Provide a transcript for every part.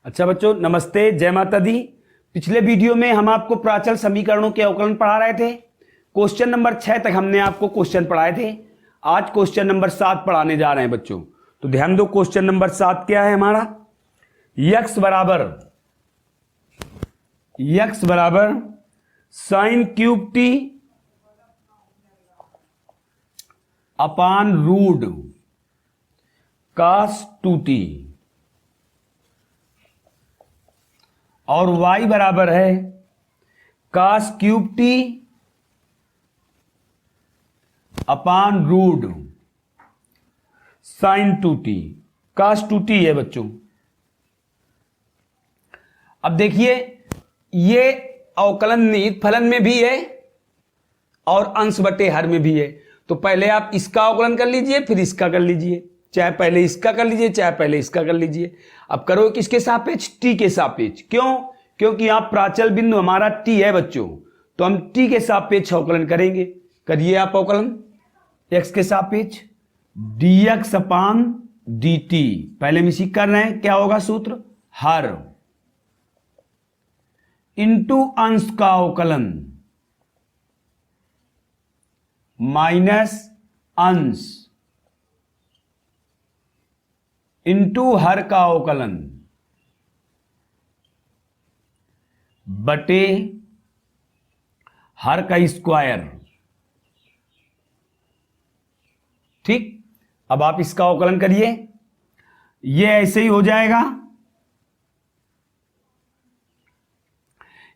अच्छा बच्चों, नमस्ते, जय माता दी। पिछले वीडियो में हम आपको प्राचल समीकरणों के अवकलन पढ़ा रहे थे। क्वेश्चन नंबर 6 तक हमने आपको क्वेश्चन पढ़ाए थे। आज क्वेश्चन नंबर 7 पढ़ाने जा रहे हैं बच्चों। तो ध्यान दो, क्वेश्चन नंबर 7 क्या है हमारा। यक्स बराबर sine cube t upon root cos 2t और y बराबर है cos cube t upon root sine 2t। Cos 2t है बच्चों। अब देखिए, ये अवकलन निहित फलन में भी है और अंश बटे हर में भी है। तो पहले आप इसका अवकलन कर लीजिए, फिर इसका कर लीजिए, चाहे पहले इसका कर लीजिए चाहे पहले इसका कर लीजिए। अब करो किसके सापेक्ष? टी के सापेक्ष। क्यों? क्योंकि यहां प्राचल बिंदु हमारा टी है बच्चों, तो हम टी के सापेक्ष अवकलन करेंगे। करिए आप अवकलन एक्स के सापेक्ष dx अपान dt। पहले हम इसी कर रहे हैं। क्या होगा सूत्र? हर इंटू अंश का अवकलन माइनस अंश इंटू हर का अवकलन बटे हर का स्क्वायर। ठीक, अब आप इसका अवकलन करिए, ये ऐसे ही हो जाएगा।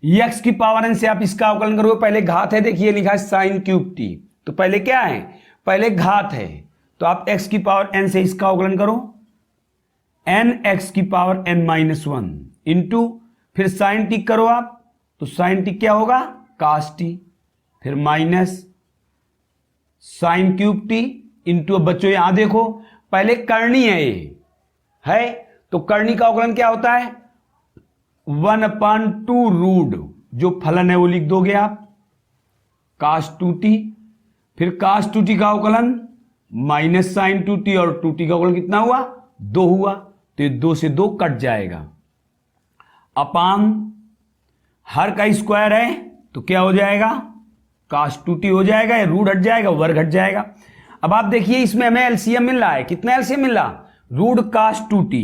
x की पावर n से आप इसका अवकलन करोगे। पहले घात है, देखिए लिखा है साइन क्यूब टी, तो पहले क्या है? पहले घात है, तो आप x की पावर n से इसका अवकलन करो, n x की पावर n माइनस 1 इंटू फिर साइन टी करो आप, तो साइन टी क्या होगा? कास टी, फिर minus sign cube T into. अब बच्चों यहां देखो, पहले करनी है, ये है तो करनी का अवकलन क्या होता है? 1/2 रूट, जो फलन है वो लिख दोगे आप, कास 2t, फिर कास 2t का अवकलन माइनस साइन 2t, और 2t का अवकलन कितना हुआ? 2 हुआ, तो 2 से 2 कट जाएगा, अपान हर का स्क्वायर है तो क्या हो जाएगा? कास 2t हो जाएगा, या रूट हट जाएगा, वर्ग हट जाएगा। अब आप देखिए, इसमें हमें एलसीएम मिल रहा है। कितना एलसीएम मिल रहा? Root cos 2t,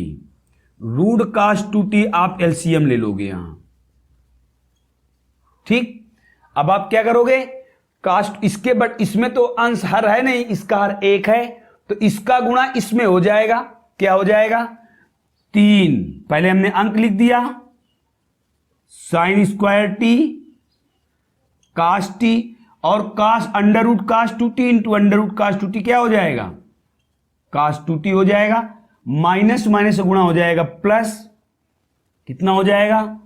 root cos 2t आप एलसीएम ले लोगे यहां। ठीक, अब आप क्या करोगे? कास्ट इसके, बट इसमें तो अंश हर है नहीं, इसका हर 1 है, तो इसका गुणा इसमें हो जाएगा। क्या हो जाएगा? 3। पहले हमने अंक लिख दिया, साइन स्क्वायर टी कास टी, और कास under root cos 2t into under root cos 2t क्या हो जाएगा? कास 2t हो जाएगा, माइनस माइनस से गुणा हो जाएगा, प्लस कितना हो जाएगा?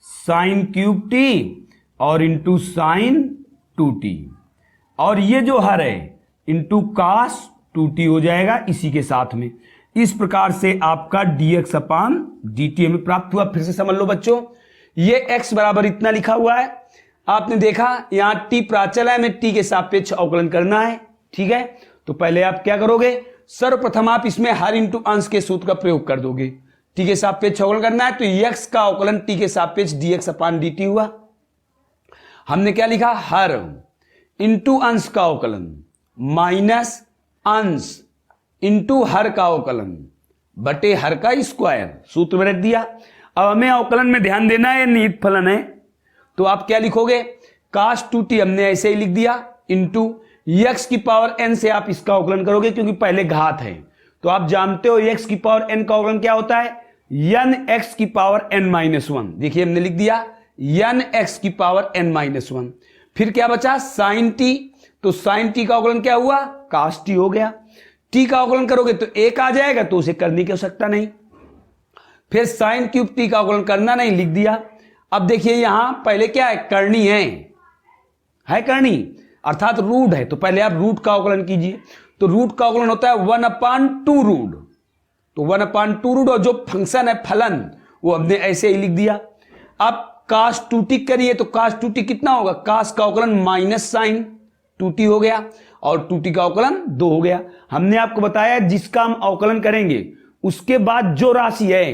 साइन क्यूब टी और इंटू साइन 2t, और ये जो हर है इंटू कास 2t हो जाएगा इसी के साथ में। इस प्रकार से आपका dx अपान dt हमें प्राप्त हुआ। फिर से समझ लो बच्चों, ये x बराबर इतना लिखा हुआ है, आपने देखा यहां t प्राचल है, हमें t के सापेक्ष अवकलन करना है। ठीक है, तो पहले आप क्या करोगे? सर्वप्रथम आप इसमें हर इंटू अंश के सूत्र का प्रयोग कर दोगे। t के सापेक्ष अवकलन करना है, तो x का अवकलन t के सापेक्ष dx अपान dt हुआ। हमने क्या लिखा? हर इंटू अंश का अवकलन माइनस अंश इंटू हर का अवकलन बटे हर का स्क्वायर, सूत्र में रख दिया। अब हमें अवकलन में ध्यान देना है, निहित फलन है, तो आप क्या लिखोगे? कास 2t हमने ऐसे ही लिख दिया, इंटू x की पावर n से आप इसका अवकलन करोगे, क्योंकि पहले घात है। तो आप जानते हो x की पावर n का अवकलन क्या होता है? n x की पावर n माइनस 1। देखिए हमने लिख दिया n x की पावर n माइनस 1। फिर क्या बचा? साइन t, तो साइन t का अवकलन क्या हुआ? कास t हो गया। t का अवकलन करोगे तो 1 आ जाएगा, तो उसे करने की आवश्यकता नहीं। फिर साइन क्यूब t का अवकलन करना नहीं, लिख दिया। अब देखिए यहां पहले क्या है? करनी है करनी, अर्थात रूट है, तो पहले आप रूट का अवकलन कीजिए। तो रूट का अवकलन होता है 1/2 रूट, तो 1/2 रूट, और जो फंक्शन है फलन वो हमने ऐसे ही लिख दिया। अब कास 2t करिए, तो कास 2t कितना होगा? कास का अवकलन माइनस साइन 2t हो गया, और 2t का अवकलन 2 हो गया। हमने आपको बताया जिसका हम अवकलन करेंगे उसके बाद जो राशि है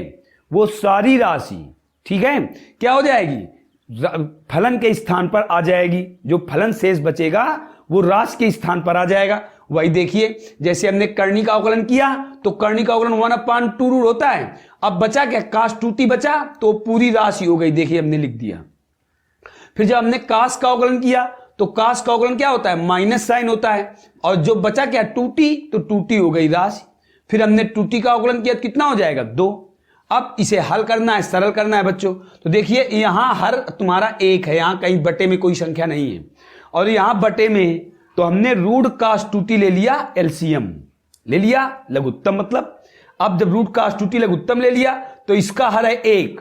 वो सारी राशि, ठीक है, क्या हो जाएगी, फलन के स्थान पर आ जाएगी। जो फलन शेष बचेगा वो राशि के स्थान पर आ जाएगा। वही देखिए, जैसे हमने करनी का अवकलन किया तो करनी का अवकलन 1/2 रूट होता है। अब बचा क्या, cos 2t बचा, तो पूरी राशि हो गई, देखिए हमने लिख दिया। फिर जब हमने cos का अवकलन किया तो cos का अवकलन क्या होता है, माइनस साइन होता है, और जो बचा क्या 2t, तो 2t हो गई राशि। फिर हमने 2t का अवकलन किया तो कितना हो जाएगा 2। अब इसे हल करना है, सरल करना है बच्चों। तो देखिए यहां हर तुम्हारा 1 है, यहां कहीं बटे में कोई संख्या नहीं है, और यहां बटे में तो हमने रूट cos 2t ले लिया, एलसीएम ले लिया, लघुत्तम मतलब। अब जब रूट cos 2t लघुत्तम ले लिया तो इसका हर है 1,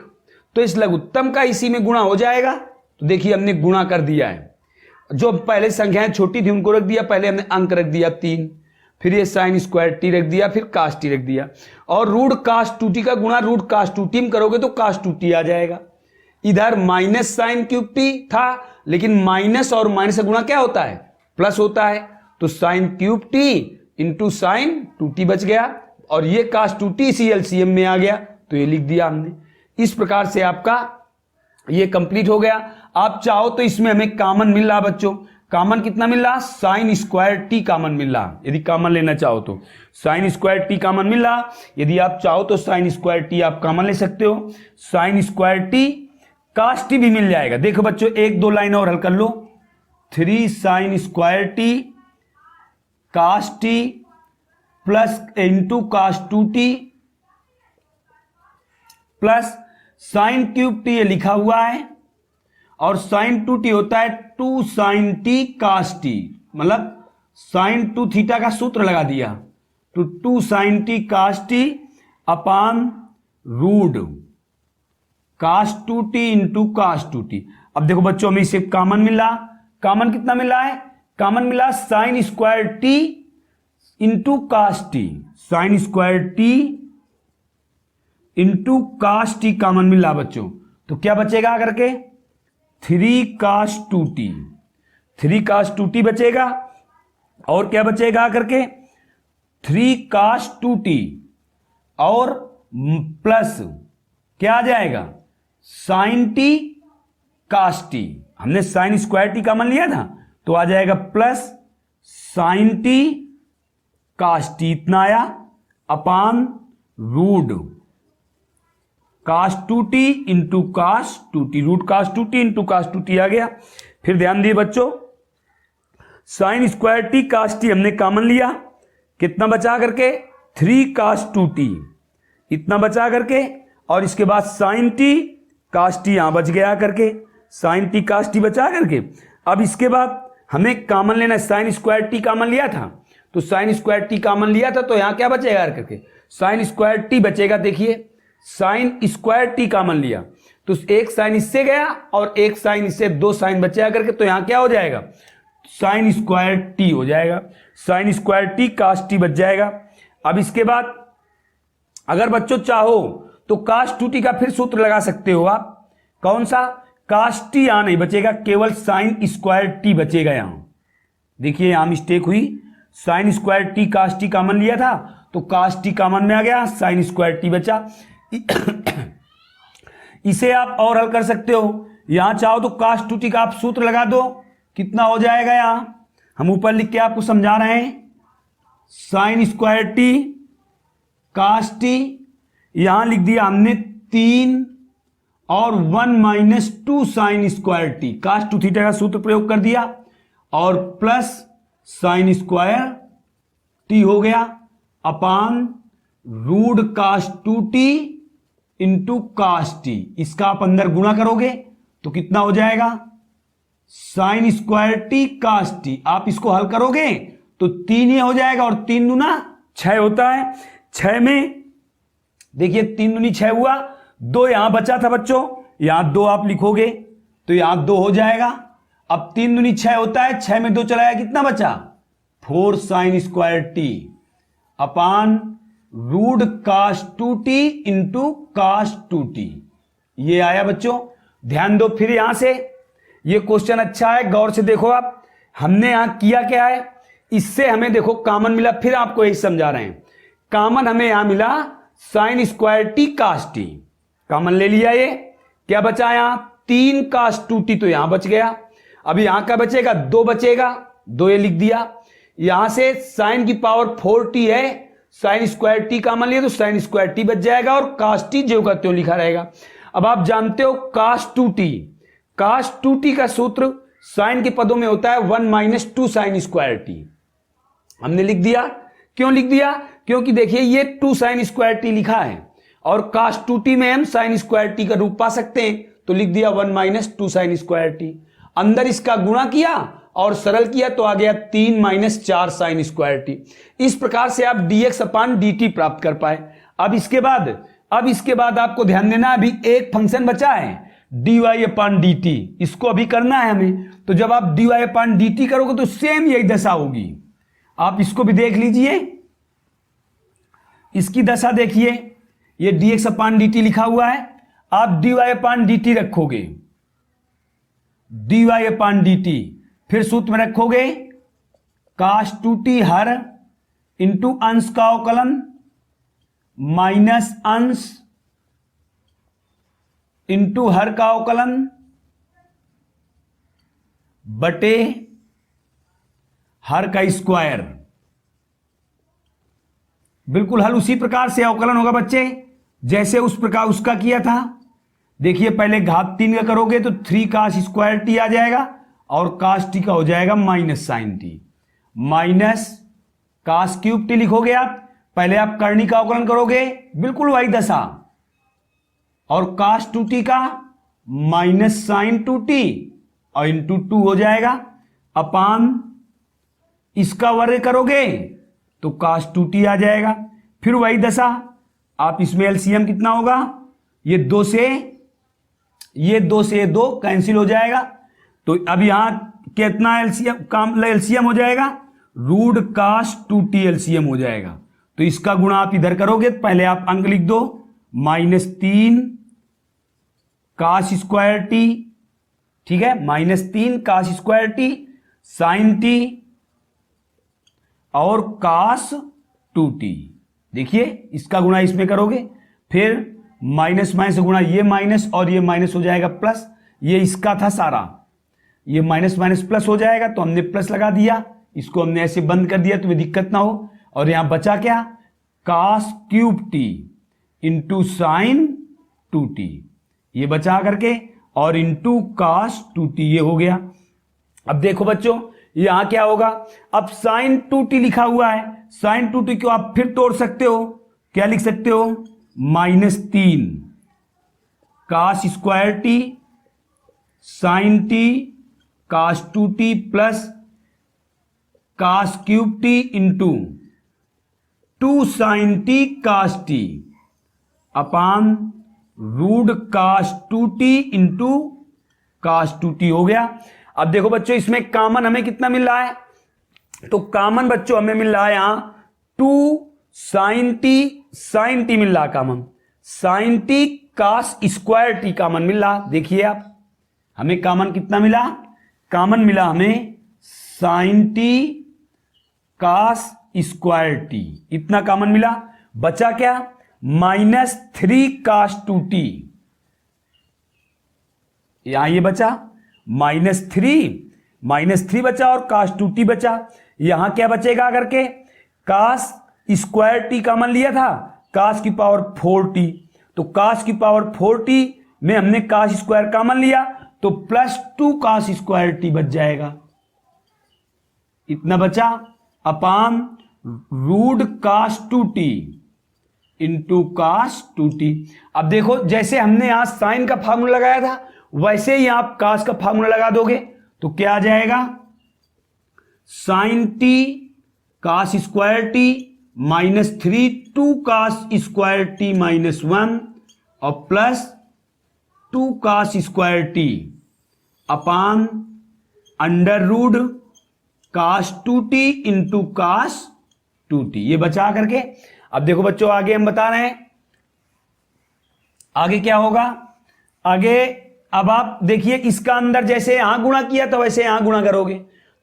तो इस लघुत्तम का इसी में गुणा हो जाएगा। तो देखिए हमने गुणा कर दिया है, जो पहले संख्याएं छोटी थी उनको रख दिया, पहले हमने अंक रख दिया 3, फिर ये साइन स्क्वायर t रख दिया, फिर cos t रख दिया, और रूट cos 2t का गुणा रूट cos 2t में करोगे तो cos 2t आ जाएगा। इधर माइनस साइन क्यूब t था, लेकिन माइनस और माइनस का गुणा क्या होता है, प्लस होता है, तो sine cube t into sine 2t बच गया, और ये cos 2t इसी एलसीएम में आ गया, तो ये लिख दिया हमने। इस प्रकार से आपका ये कंप्लीट हो गया। आप चाहो तो इसमें हमें कॉमन मिल रहा बच्चों, कॉमन कितना मिल रहा, साइन स्क्वायर टी कॉमन मिल रहा। यदि कॉमन लेना चाहो तो साइन स्क्वायर टी कॉमन मिल रहा, यदि आप चाहो तो साइन स्क्वायर टी आप कॉमन ले सकते हो। Sign square T cos t भी मिल जाएगा। देखो बच्चों, 1-2 लाइन और हल कर लो। 3 sign square T cos t plus into cos 2t plus sign cube T, ये लिखा हुआ है, और साइन 2t होता है 2 साइन t cos t, मतलब साइन 2 थीटा का सूत्र लगा दिया, तो 2 sine t cos t upon root cos 2t into cos 2t। अब देखो बच्चों, हमें इसे कॉमन मिला, कॉमन कितना मिला है, कॉमन मिला sign square t into cos t, sign square t into cos t common मिला बच्चों, तो क्या बचेगा करके 3 cos 2t, 3 cos 2t बचेगा, और क्या बचेगा करके 3 cos 2t, और प्लस क्या आ जाएगा साइन t cos t, हमने साइन स्क्वायर t कॉमन लिया था, तो आ जाएगा plus sine t cos t, इतना आया, upon root cos 2t into cos 2t, root cos 2t into cos 2t आ गया। फिर ध्यान दिए बच्चों, sine square t cos t हमने कॉमन लिया, कितना बचा करके 3 cos 2t, इतना बचा करके, और इसके बाद साइन t cos t यहां बच गया करके, साइन t cos t बचा करके। अब इसके बाद हमें कॉमन लेना, साइन स्क्वायर t कॉमन लिया था, तो साइन स्क्वायर t कॉमन लिया था, तो यहां क्या बचेगा करके साइन स्क्वायर t बचेगा। देखिए साइन स्क्वायर t कॉमन लिया तो एक साइन इससे गया और एक साइन इससे, 2 साइन बचेगा करके, तो यहां क्या हो जाएगा साइन स्क्वायर t हो जाएगा, sign square t cos t बच जाएगा। अब इसके बाद अगर बच्चों चाहो तो cos 2t का फिर सूत्र लगा सकते हो आप, कौन सा, cos t यहां नहीं बचेगा, केवल साइन स्क्वायर t बचेगा यहां। देखिए यहां मिस्टेक हुई, sign square t cos t common लिया था, तो cos t कॉमन में आ गया, साइन स्क्वायर t बचा। इसे आप और हल कर सकते हो, यहां चाहो तो cos 2t का आप सूत्र लगा दो, कितना हो जाएगा, यहां हम ऊपर लिख के आपको समझा रहे हैं, sign square t cos t, यहां लिख दिया हमने 3 और 1 minus 2 sign square t, cos 2 theta का सूत्र प्रयोग कर दिया, और प्लस साइन स्क्वायर t हो गया, upon root cos 2t into cos t, इसका आप अंदर गुणा करोगे तो कितना हो जाएगा sign square t cos t, आप इसको हल करोगे तो 3 ये हो जाएगा, और 3 दूना 6 होता है, 6 में देखिए 3 दूनी 6 हुआ, 2 यहां बचा था बच्चों, यहां 2 आप लिखोगे तो यहां 2 हो जाएगा। अब 3 दूनी 6 होता है, 6 में 2 चला गया, कितना बचा 4 sine square t upon root cos 2t into cos 2t, ये आया बच्चों। ध्यान दो, फिर यहां से ये क्वेश्चन अच्छा है, गौर से देखो आप, हमने यहां किया क्या है, इससे हमें देखो कॉमन मिला, फिर आपको यही समझा रहे हैं, कॉमन हमें यहां मिला sign square t cos t, common ले लिया, ये क्या बचा यहां 3 cos 2t, तो यहां बच गया। अब यहां क्या बचेगा 2 बचेगा, 2 ये लिख दिया। यहां से साइन की पावर 4t है, साइन स्क्वायर t कॉमन लिया तो साइन स्क्वायर t बच जाएगा और cos t ज्यों का त्यों लिखा रहेगा। अब आप जानते हो cos 2t का सूत्र साइन के पदों में होता है 1 - 2 साइन स्क्वायर t। हमने लिख दिया, क्यों लिख दिया, क्योंकि देखिए ये 2 साइन स्क्वायर t लिखा है और cos 2t में हम साइन स्क्वायर t का रूप पा सकते हैं, तो लिख दिया 1 - 2 साइन स्क्वायर t। अंदर इसका गुणा किया और सरल किया तो आ गया 3 - 4 साइन स्क्वायर t। इस प्रकार से आप dx/dt प्राप्त कर पाए। अब इसके बाद आपको ध्यान देना, अभी एक फंक्शन बचा है dy/dt, इसको अभी करना है हमें। तो जब आप dy/dt करोगे तो सेम यही दशा होगी। आप इसको भी देख लीजिए, इसकी दशा देखिए, ये dx/dt लिखा हुआ है, आप dy/dt रखोगे, dy/dt, फिर सूत्र में रखोगे cos 2t हर इंटू अंश का अवकलन माइनस अंश इंटू हर का अवकलन बटे हर का स्क्वायर। बिल्कुल हल उसी प्रकार से अवकलन होगा बच्चे, जैसे उस प्रकार उसका किया था। देखिए पहले घात 3 का करोगे तो 3 cos स्क्वायर t आ जाएगा और cos t का हो जाएगा minus sine t, minus cos cube t लिखोगे आप। पहले आप करनी का अवकलन करोगे, बिल्कुल वही दशा, और cos 2t का माइनस साइन 2t और इंटू 2 हो जाएगा, अपान इसका वर्ग करोगे तो cos 2t आ जाएगा। फिर वही दशा, आप इसमें एलसीएम कितना होगा, ये 2 से 2 कैंसिल हो जाएगा, तो अब यहां कितना एलसीएम हो जाएगा, रूट cos 2t एलसीएम हो जाएगा। तो इसका गुणा आप इधर करोगे, पहले आप अंक लिख दो, -3 cos स्क्वायर t, ठीक है, -3 cos square t sine t और cos 2t। देखिए इसका गुणा इसमें करोगे, फिर माइनस माइनस गुणा ये माइनस और ये माइनस हो जाएगा प्लस, ये इसका था सारा, ये माइनस माइनस प्लस हो जाएगा तो हमने प्लस लगा दिया, इसको हमने ऐसे बंद कर दिया तो दिक्कत ना हो। और यहां बचा क्या, cos cube t into sine 2t, ये बचा करके और इंटू cos 2t, ये हो गया। अब देखो बच्चों यहां क्या होगा, अब साइन 2t लिखा हुआ है, साइन 2t को आप फिर तोड़ सकते हो, क्या लिख सकते हो, -3 cos square t sine t cos 2t plus cos cube t into 2 sine t cos t upon root cos 2t into cos 2t हो गया। अब देखो बच्चों इसमें कॉमन हमें कितना मिल रहा है, तो कॉमन बच्चों हमें मिल रहा है यहां 2 साइन t मिल रहा है common, sine t cos square t common मिल रहा। देखिए आप हमें कॉमन कितना मिला, कॉमन मिला हमें sine t cos square t, इतना कॉमन मिला। बचा क्या, -3 cos 2t, यहां ये बचा -3 बचा और cos 2t बचा। यहां क्या बचेगा करके, cos स्क्वायर t कॉमन लिया था, cos की पावर 4t, तो cos की पावर 4t में हमने cos स्क्वायर कॉमन लिया तो +2 cos स्क्वायर t बच जाएगा, इतना बचा, upon root cos 2t into cos 2t। अब देखो जैसे हमने यहां साइन का फार्मूला लगाया था वैसे ही आप cos का फार्मूला लगा दोगे तो क्या आ जाएगा, sine t cos square t -3 2 cos square t -1 और plus 2 cos square t upon under root cos 2t into cos 2t, ये बचा करके। अब देखो बच्चों आगे हम बता रहे हैं, आगे क्या होगा, आगे अब आप देखिए इसका अंदर जैसे यहां गुणा किया था वैसे यहां गुणा करोगे,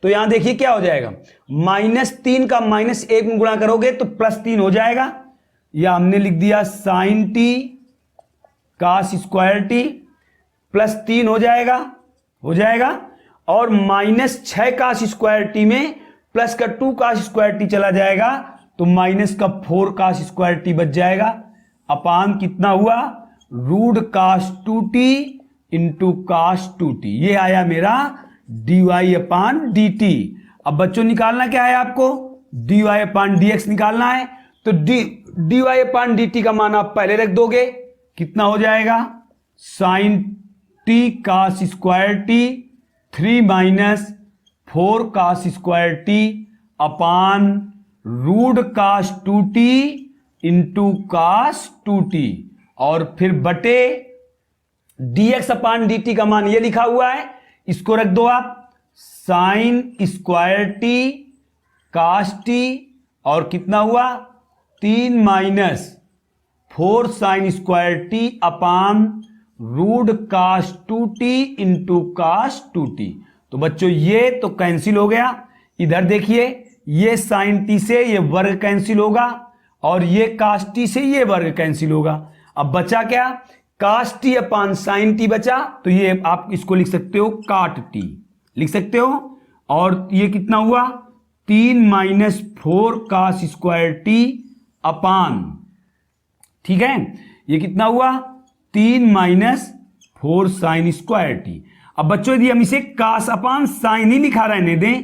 तो यहां देखिए क्या हो जाएगा, -3 का -1 में गुणा करोगे तो +3 हो जाएगा, या हमने लिख दिया sine t cos square t plus 3 हो जाएगा और माइनस 6 काश स्क्वायर टी में प्लस का 2 काश स्क्वायर टी चला जाएगा तो माइनस का 4 काश स्क्वायर टी बच जाएगा। अपान कितना हुआ, रूट काश 2t इंटू काश 2t, ये आया मेरा dy अपान dt। अब बच्चों निकालना क्या है आपको, dy अपान dx निकालना है। तो dy अपान dt का मान आप पहले रख दोगे, कितना हो जाएगा, sine t cos square t 3 minus 4 cos square t upon root cos 2t into काश 2t और फिर बटे dx अपान dt का मान ये लिखा हुआ है, इसको रख दो आप, sine square t cos t और कितना हुआ 3 minus 4 sine square t upon root cos 2t into काश 2t। तो बच्चों ये तो कैंसिल हो गया, इधर देखिए ये साइन टी से ये वर्ग कैंसिल होगा और ये काश टी से ये वर्ग कैंसिल होगा। अब बचा क्या, काश टी अपान साइन टी बचा, तो ये आप इसको लिख सकते हो काट टी लिख सकते हो। और ये कितना हुआ 3 माइनस 4 काश स्क्वायर टी अपान, ठीक है, ये कितना हुआ 3 माइनस 4 साइन स्क्वायर टी। अब बच्चों यदि हम इसे काश अपान साइन ही लिखा रहने दें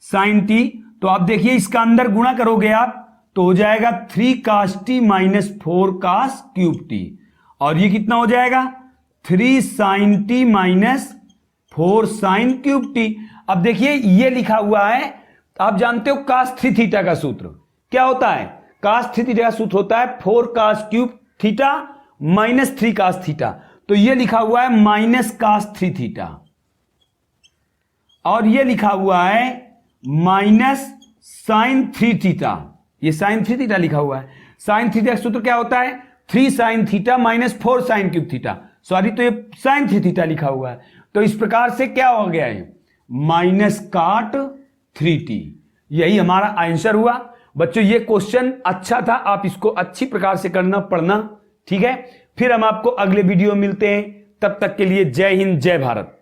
साइन टी, तो आप देखिए इसका अंदर गुणा करोगे आप तो हो जाएगा 3 काश टी माइनस 4 काश क्यूब टी और ये कितना हो जाएगा 3 sine t minus 4 sine cube t. अब देखिए ये लिखा हुआ है, आप जानते हो काश 3 थीटा का सूत्र क्या होता है, काश 3 थीटा का सूत्र होता है 4 काश क्यूब थीटा माइनस 3 काश थीटा, तो ये लिखा हुआ है माइनस काश 3 थीटा और ये लिखा हुआ है माइनस साइन 3 थीटा, ये साइन 3 थीटा लिखा हुआ है। साइन थीटा का सूत्र क्या होता है 3 sine theta minus 4 sine cube theta, sorry तो ये साइन 3 थीटा लिखा हुआ है। तो इस प्रकार से क्या हो गया है माइनस काट 3t, यही हमारा आंसर हुआ। बच्चों ये क्वेश्चन अच्छा था, आप इसको अच्छी प्रकार से करना पढ़ना, ठीक है। फिर हम आपको अगले वीडियो में मिलते हैं, तब तक के लिए जय हिंद जय भारत।